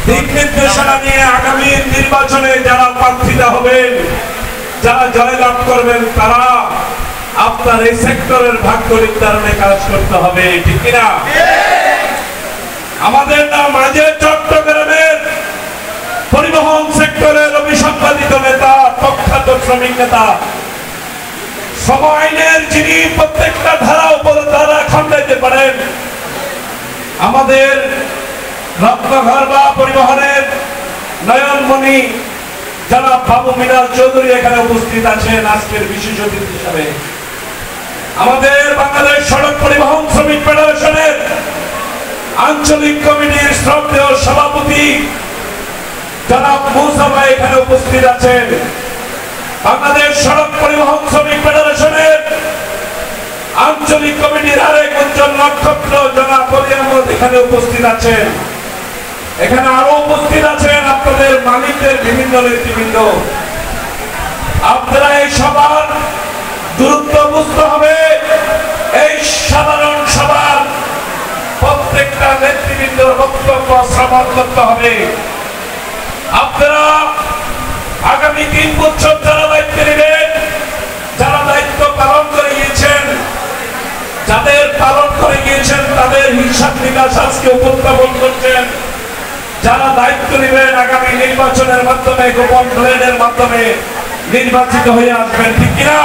দিক নির্দেশনা নিয়ে আগামী নির্বাচনে যারা প্রার্থীরা হবেন, যারা জয়লাভ করবেন, তারা আপনার এই সেক্টরের ভাগ্য নির্ধারণে কাজ করতে হবে, ঠিক কিনা? আমাদের নাম আজ চট্টগ্রামের পরিবহন সেক্টরের অভিসম্পাদিত নেতা, প্রখ্যাত শ্রমিক নেতা, শ্রম আইনের যিনি প্রত্যেকটা ধারা উপধারা খণ্ডাইতে পারেন, আমাদের রত্নঘর বা পরিবহনের নয়নমণি যারা বাবু মিনাল চৌধুরী এখানে উপস্থিত আছেন আজকের বিশেষ অতিথি হিসাবে। আমাদের বাংলাদেশ সড়ক পরিবহন শ্রমিক ফেডারেশনের আঞ্চলিক কমিটির শ্রদ্ধেয় সভাপতি জনাব মুসাফা এখানে উপস্থিত আছেন। বাংলাদেশ সড়ক পরিবহন শ্রমিক ফেডারেশনের আঞ্চলিক কমিটির আরেক উজ্জ্বল নক্ষত্র জনাব অলি আহমদ এখানে উপস্থিত আছেন। এখানে আরো উপস্থিত আছেন আপনাদের মালিকদের বিভিন্ন নেতৃবৃন্দ। আপনারা এই সভার গুরুত্ব বুঝতে হবে। এই সাধারণ সভার প্রত্যেকটা নেতৃবৃন্দের বক্তব্য শ্রবণ করতে হবে। আপনারা আগামী 3 বছর যারা দায়িত্ব নেবেন, যারা দায়িত্ব পালন করে গিয়েছেন, যাদের পালন করে গিয়েছেন তাদের হিসাব নিকাশ আজকে উপস্থাপন করছেন। যারা দায়িত্ব নেবেন আগামী নির্বাচনের মাধ্যমে, গোপন ভোটের মাধ্যমে নির্বাচিত হয়ে আসবেন, ঠিক কিনা?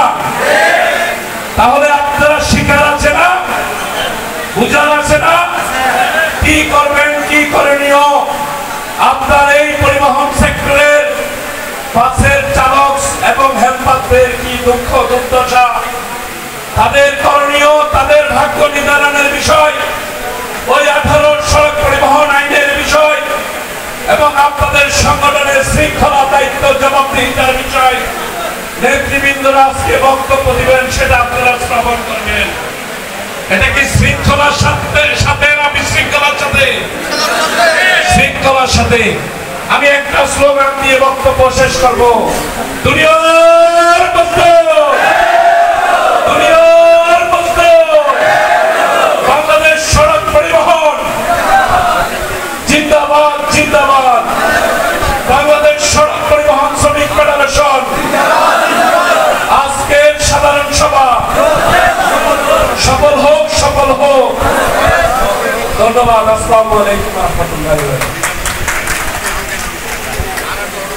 তাহলে আপনারা শিকার আছে না, বুঝার আছে না, কি করবেন, কি করণীয়? আপনার এই পরিবহন সেক্টরের বাসের চালক এবং হেলপারদের কি দুঃখ দুর্দশা, তাদের করণীয়, তাদের ভাগ্য নির্ধারণের বিষয়, ওই 18 সড়ক পরিবহন আইনের বিষয় এবং আপনাদের সংগঠনের শৃঙ্খলা, দায়িত্ব, জবাবদিহিতার বিষয় নেতৃবৃন্দরা আজকে বক্তব্য দিবেন, সেটা আপনারা শ্রবণ করবেন। এটা কি শৃঙ্খলার সাথে না বিশৃঙ্খলার সাথে? শৃঙ্খলার সাথে। আমি একটা স্লোগান দিয়ে বক্তব্য শেষ করবো। দুনিয়ার বস্তু, দুনিয়ার বস্তু, বাংলাদেশ সড়ক পরিবহন জিন্দাবাদ, জিন্দাবাদ। বাংলাদেশ সড়ক পরিবহন শ্রমিক ফেডারেশন আজকের সাধারণ সভা সফল হোক, সফল হোক। ধন্যবাদ। আসসালামু আলাইকুম ওয়া রাহমাতুল্লাহি ওয়া বারাকাতুহু।